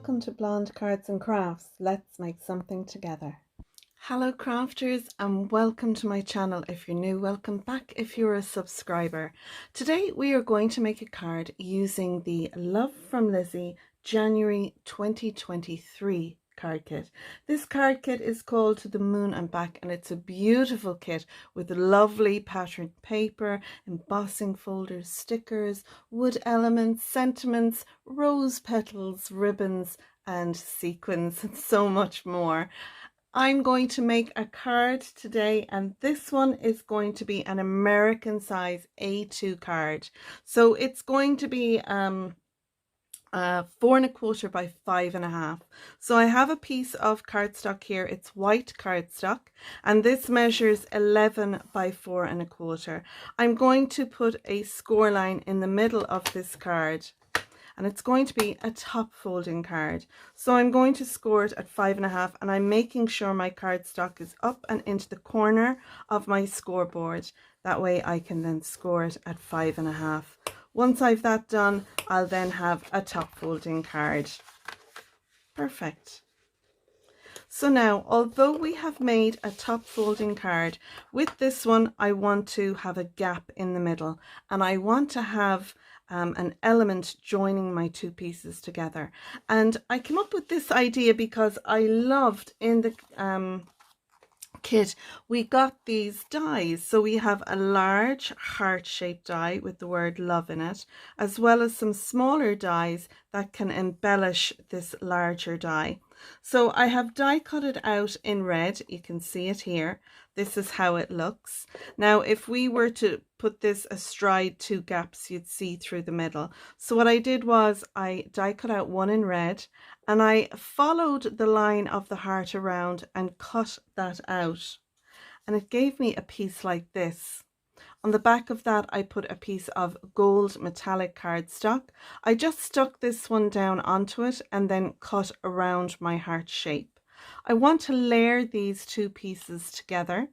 welcome to Blonde Cards and Crafts. Let's make something together. Hello crafters and welcome to my channel. If you're new, welcome back if you're a subscriber. Today we are going to make a card using the Love from Lizi January 2023 card kit. This card kit is called To the Moon and Back, and it's a beautiful kit with lovely patterned paper, embossing folders, stickers, wood elements, sentiments, rose petals, ribbons and sequins and so much more. I'm going to make a card today, and this one is going to be an American size A2 card. So it's going to be 4¼ by 5½. So I have a piece of cardstock here. It's white cardstock, and this measures 11 by 4¼ I'm going to put a score line in the middle of this card, and it's going to be a top folding card. So I'm going to score it at 5½, and I'm making sure my cardstock is up and into the corner of my scoreboard. That way I can then score it at 5½. Once I've that done, I'll then have a top folding card. Perfect. So now, although we have made a top folding card, with this one I want to have a gap in the middle, and I want to have an element joining my two pieces together. And I came up with this idea because I loved in the kit we got these dies. So we have a large heart-shaped die with the word love in it, as well as some smaller dies that can embellish this larger die. So I have die cut it out in red. You can see it here. This is how it looks. Now if we were to put this astride two gaps, you'd see through the middle. So what I did was I die cut out one in red, and I followed the line of the heart around and cut that out, and it gave me a piece like this. On the back of that I put a piece of gold metallic cardstock. I just stuck this one down onto it and then cut around my heart shape. I want to layer these two pieces together,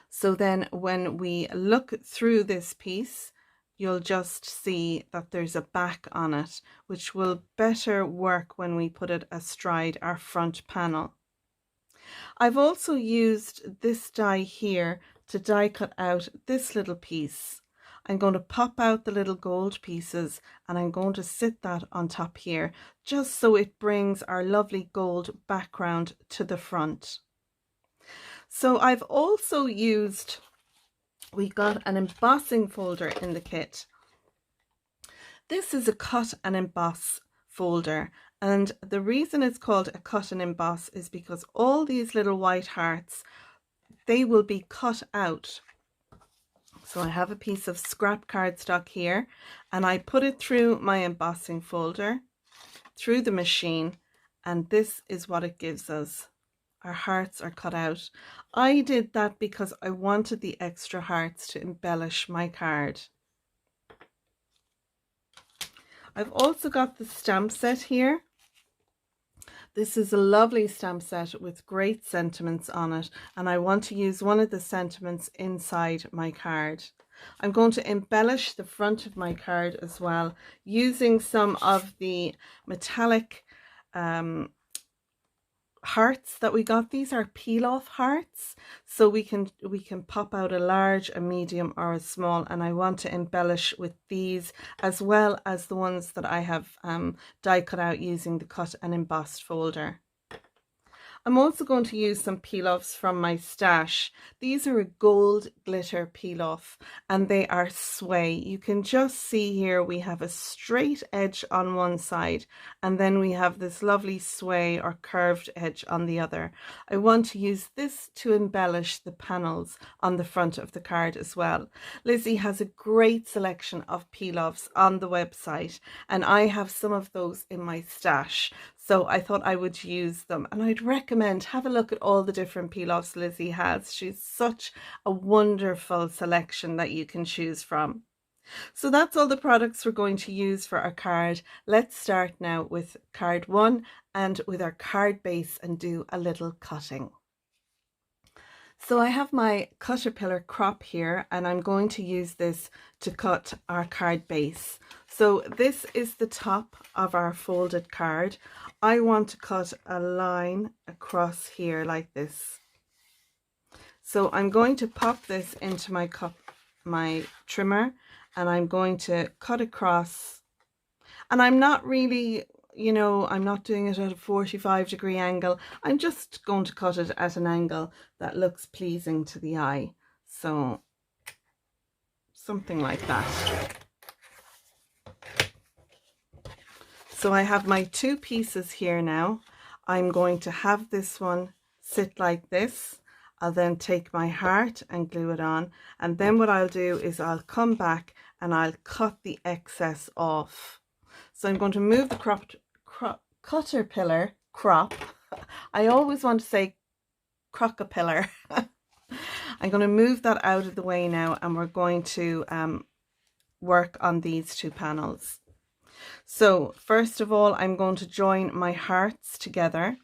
so then when we look through this piece you'll just see that there's a back on it, which will better work when we put it astride our front panel. I've also used this die here to die cut out this little piece. I'm going to pop out the little gold pieces, and I'm going to sit that on top here, just so it brings our lovely gold background to the front. So I've also used, we got an embossing folder in the kit. This is a cut and emboss folder, and the reason it's called a cut and emboss is because all these little white hearts, they will be cut out. So I have a piece of scrap cardstock here, and I put it through my embossing folder, through the machine, and this is what it gives us. Our hearts are cut out. I did that because I wanted the extra hearts to embellish my card. I've also got the stamp set here. This is a lovely stamp set with great sentiments on it, and I want to use one of the sentiments inside my card. I'm going to embellish the front of my card as well, using some of the metallic hearts that we got. These are peel-off hearts, so we can pop out a large, a medium or a small, and I want to embellish with these as well as the ones that I have die cut out using the cut and embossed folder. I'm also going to use some peel-offs from my stash. These are a gold glitter peel-off, and they are sway. You can just see here we have a straight edge on one side, and then we have this lovely sway or curved edge on the other. I want to use this to embellish the panels on the front of the card as well. Lizi has a great selection of peel-offs on the website, and I have some of those in my stash. So I thought I would use them, and I'd recommend have a look at all the different peel-offs Lizi has. She's such a wonderful selection that you can choose from. So that's all the products we're going to use for our card. Let's start now with card one and with our card base and do a little cutting. So I have my Caterpillar crop here, and I'm going to use this to cut our card base. So this is the top of our folded card. I want to cut a line across here like this. So I'm going to pop this into my trimmer, and I'm going to cut across. And I'm not really, I'm not doing it at a 45-degree angle. I'm just going to cut it at an angle that looks pleasing to the eye. So something like that. So I have my two pieces here now. I'm going to have this one sit like this. I'll then take my heart and glue it on. And then what I'll do is I'll come back and I'll cut the excess off. So I'm going to move the Caterpillar crop. I always want to say crocopillar. I'm going to move that out of the way now, and we're going to work on these two panels. So first of all, I'm going to join my hearts together.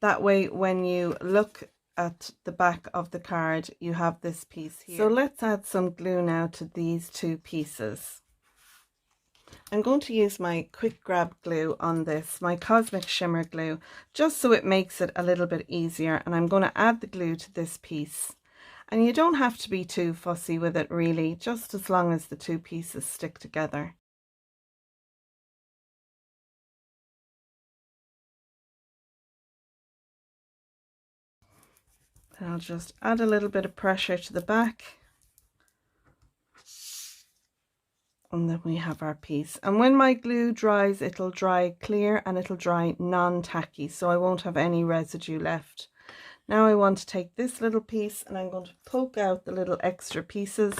That way, when you look at the back of the card, you have this piece here. So let's add some glue now to these two pieces. I'm going to use my quick grab glue on this, my Cosmic Shimmer glue, just so it makes it a little bit easier. And I'm going to add the glue to this piece. And you don't have to be too fussy with it really, just as long as the two pieces stick together. And I'll just add a little bit of pressure to the back. And then we have our piece. And when my glue dries, it'll dry clear and it'll dry non-tacky, so I won't have any residue left. Now I want to take this little piece and I'm going to poke out the little extra pieces.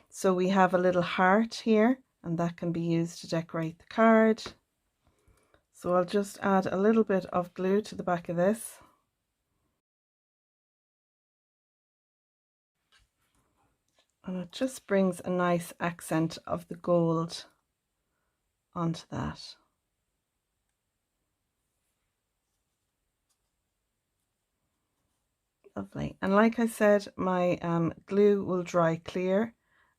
So we have a little heart here, and that can be used to decorate the card. So I'll just add a little bit of glue to the back of this. And it just brings a nice accent of the gold onto that. Lovely. And like I said, my glue will dry clear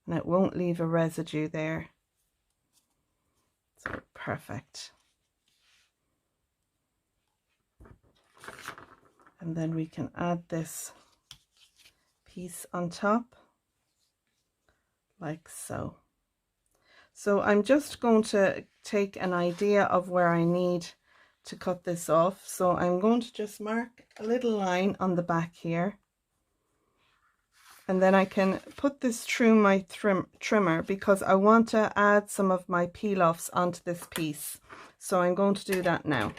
and it won't leave a residue there. So perfect. And then we can add this piece on top like so. So I'm just going to take an idea of where I need to cut this off. So I'm going to just mark a little line on the back here. And then I can put this through my trimmer because I want to add some of my peel-offs onto this piece. So I'm going to do that now.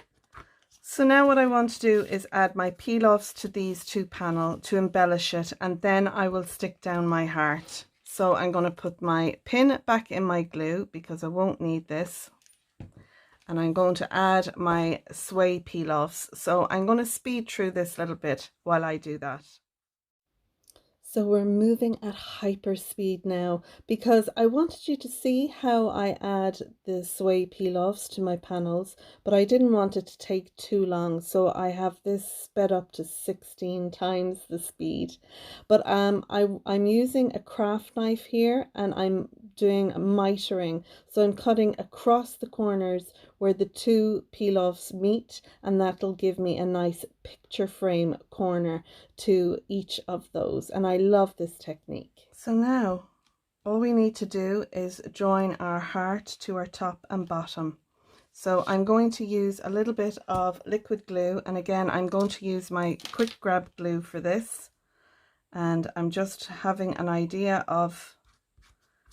So now what I want to do is add my peel-offs to these two panels to embellish it, and then I will stick down my heart. So I'm going to put my pin back in my glue because I won't need this. And I'm going to add my sway peel-offs. So I'm going to speed through this a little bit while I do that. So we're moving at hyper speed now because I wanted you to see how I add the sway peel-offs to my panels, but I didn't want it to take too long, so I have this sped up to 16 times the speed. But I'm using a craft knife here and I'm doing mitering, so I'm cutting across the corners where the two peel-offs meet, and that'll give me a nice picture frame corner to each of those, and I love this technique. So now all we need to do is join our heart to our top and bottom. So I'm going to use a little bit of liquid glue, and again I'm going to use my quick grab glue for this, and I'm just having an idea of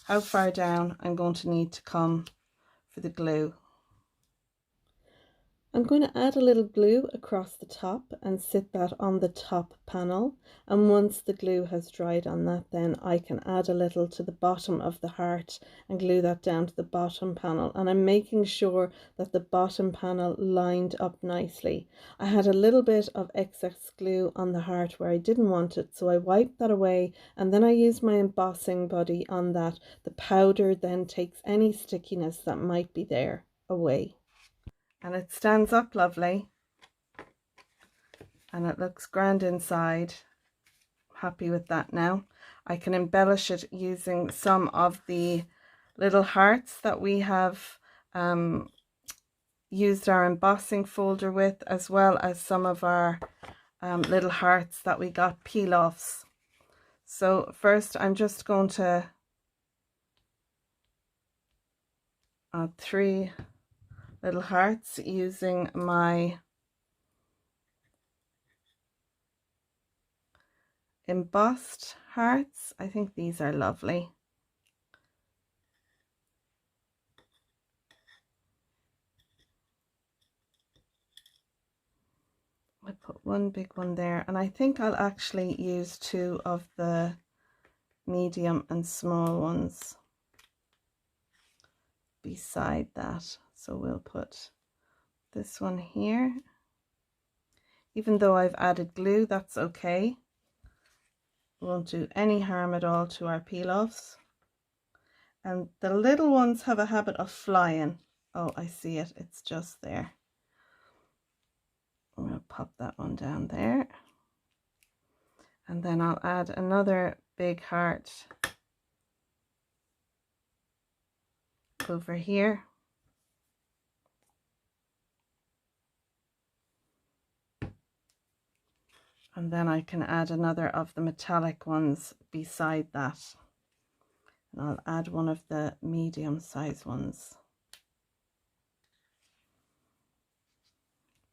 how far down I'm going to need to come for the glue. I'm going to add a little glue across the top and sit that on the top panel, and once the glue has dried on that, then I can add a little to the bottom of the heart and glue that down to the bottom panel, and I'm making sure that the bottom panel lined up nicely. I had a little bit of excess glue on the heart where I didn't want it, so I wiped that away, and then I used my embossing buddy on that. The powder then takes any stickiness that might be there away. And it stands up lovely and it looks grand inside. happy with that now. I can embellish it using some of the little hearts that we have used our embossing folder with, as well as some of our little hearts that we got Peeloffs. So first I'm just going to add 3 little hearts using my embossed hearts. I think these are lovely. I put 1 big one there, and I think I'll actually use 2 of the medium and small ones beside that. So we'll put this one here. Even though I've added glue, that's okay. Won't do any harm at all to our peel-offs. And the little ones have a habit of flying. Oh, I see it. It's just there. I'm going to pop that one down there. And then I'll add another big heart over here. And then I can add another of the metallic ones beside that. And I'll add one of the medium size ones.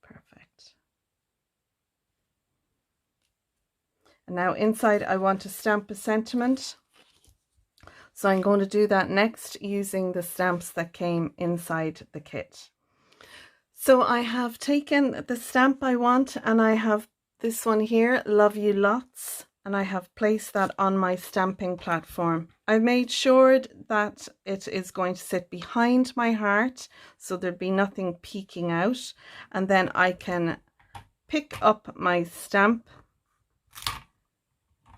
Perfect. And now inside I want to stamp a sentiment. So I'm going to do that next using the stamps that came inside the kit. So I have taken the stamp I want, and I have this one here, Love You Lots, and I have placed that on my stamping platform. I've made sure that it is going to sit behind my heart, so there'd be nothing peeking out, and then I can pick up my stamp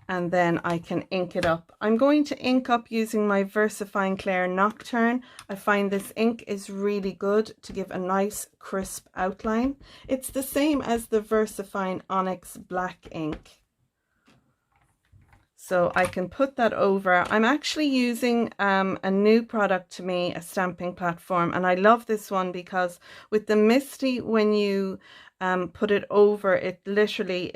and then I can ink it up. I'm going to ink up using my VersaFine Clair Nocturne. I find this ink is really good to give a nice crisp outline. It's the same as the VersaFine Onyx Black ink. So I can put that over. I'm actually using a new product to me, a stamping platform, and I love this one because with the Misty, when you put it over, it literally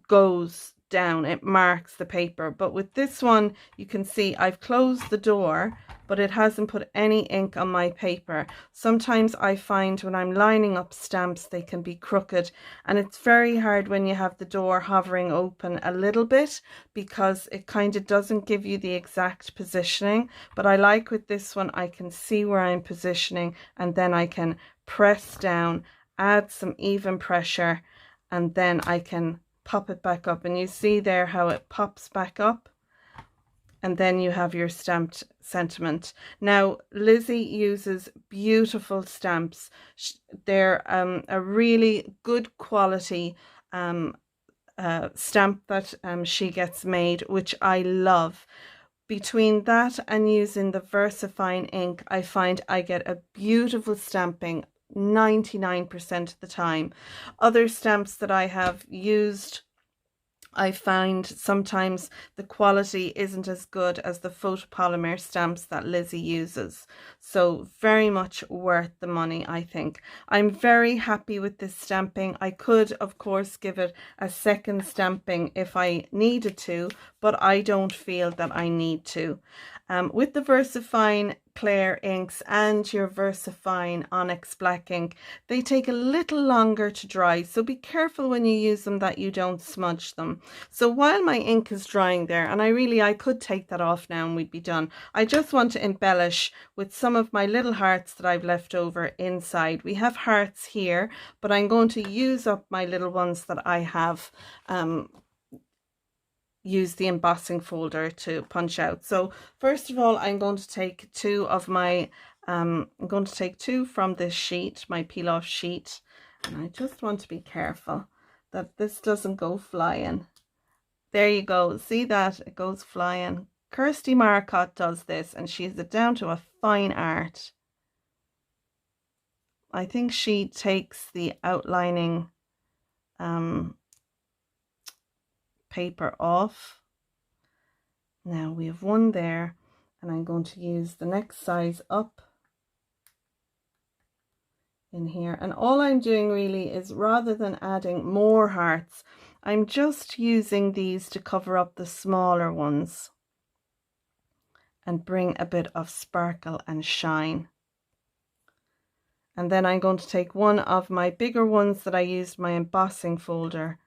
goes down, it marks the paper. But with this one, you can see I've closed the door, but it hasn't put any ink on my paper. Sometimes I find when I'm lining up stamps, they can be crooked, and it's very hard when you have the door hovering open a little bit, because it kind of doesn't give you the exact positioning. But I like with this one, I can see where I'm positioning, and then I can press down, add some even pressure, and then I can pop it back up, and you see there how it pops back up, and then you have your stamped sentiment. Now Lizi uses beautiful stamps. They're a really good quality stamp that she gets made, which I love. Between that and using the VersaFine ink, I find I get a beautiful stamping 99% of the time. Other stamps that I have used, I find sometimes the quality isn't as good as the photopolymer stamps that Lizi uses. So very much worth the money, I think. I'm very happy with this stamping. I could, of course, give it a second stamping if I needed to, but I don't feel that I need to. With the VersaFine Clair inks and your VersaFine Onyx Black ink, they take a little longer to dry, so be careful when you use them that you don't smudge them. So while my ink is drying there, and I could take that off now and we'd be done, I just want to embellish with some of my little hearts that I've left over inside. We have hearts here, but I'm going to use up my little ones that I have use the embossing folder to punch out. So first of all, I'm going to take 2 of my I'm going to take 2 from this sheet, my peel off sheet, and I just want to be careful that this doesn't go flying. There you go, see that it goes flying. Kirsty Marcotte does this, and she's it down to a fine art. I think she takes the outlining paper off. Now we have one there, and I'm going to use the next size up in here. And all I'm doing really is, rather than adding more hearts, I'm just using these to cover up the smaller ones and bring a bit of sparkle and shine. And then I'm going to take one of my bigger ones that I used my embossing folder,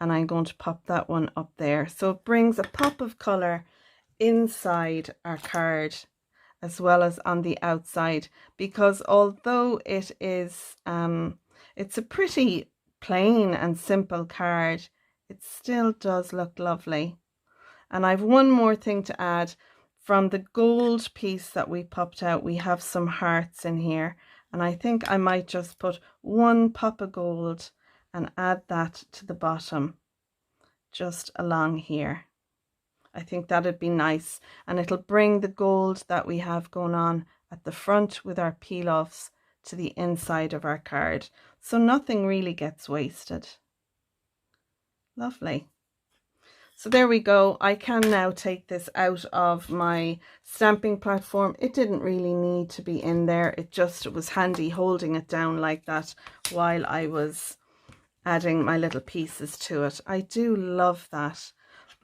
and I'm going to pop that one up there. So it brings a pop of colour inside our card as well as on the outside, because although it is it's a pretty plain and simple card, it still does look lovely. And I've one more thing to add. From the gold piece that we popped out, we have some hearts in here, and I think I might just put one pop of gold and add that to the bottom, just along here. I think that'd be nice, and it'll bring the gold that we have going on at the front with our peel-offs to the inside of our card, so nothing really gets wasted. Lovely. So there we go. I can now take this out of my stamping platform. It didn't really need to be in there. It was handy holding it down like that while I was adding my little pieces to it. I do love that.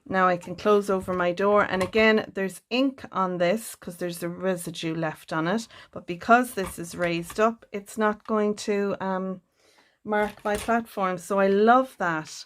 Now I can close over my door, and again there's ink on this because there's a residue left on it, but because this is raised up, it's not going to mark my platform, so I love that.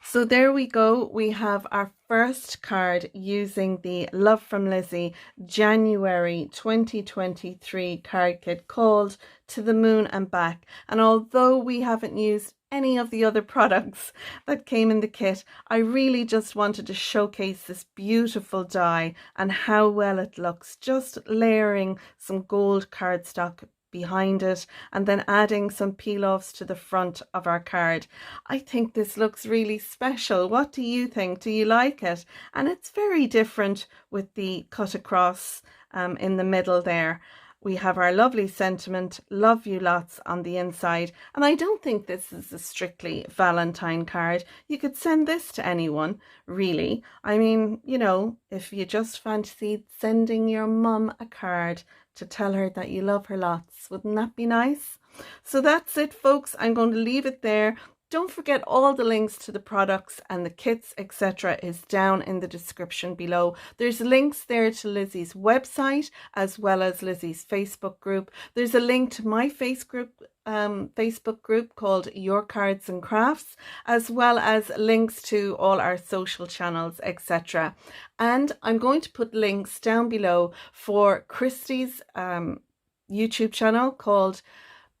So there we go. We have our first card using the Love from Lizi January 2023 card kit called To the Moon and Back. And although we haven't used any of the other products that came in the kit, I really just wanted to showcase this beautiful die and how well it looks, just layering some gold cardstock behind it and then adding some peel-offs to the front of our card. I think this looks really special. What do you think? Do you like it? And it's very different with the cut across in the middle there. We have our lovely sentiment, love you lots, on the inside. And I don't think this is a strictly Valentine card. You could send this to anyone, really. I mean, you know, if you just fancied sending your mum a card to tell her that you love her lots, wouldn't that be nice? So that's it, folks. I'm going to leave it there. Don't forget, all the links to the products and the kits, etc. is down in the description below. There's links there to Lizi's website as well as Lizi's Facebook group. There's a link to my Facebook group called Your Cards and Crafts, as well as links to all our social channels, etc. And I'm going to put links down below for Christy's YouTube channel called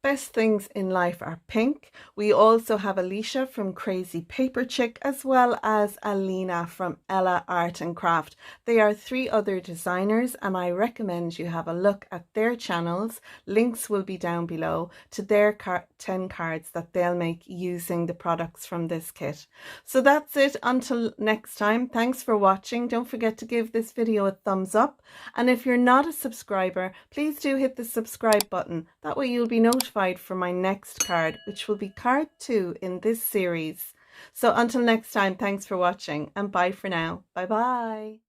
Best Things in Life Are Pink. We also have Alicia from Crazy Paper Chick, as well as Alina from Ella Art and Craft. They are 3 other designers, and I recommend you have a look at their channels. Links will be down below to their 10 cards that they'll make using the products from this kit. So that's it until next time. Thanks for watching. Don't forget to give this video a thumbs up, and if you're not a subscriber, please do hit the subscribe button. That way you'll be notified for my next card, which will be card 2 in this series. So until next time, thanks for watching, and bye for now. Bye bye.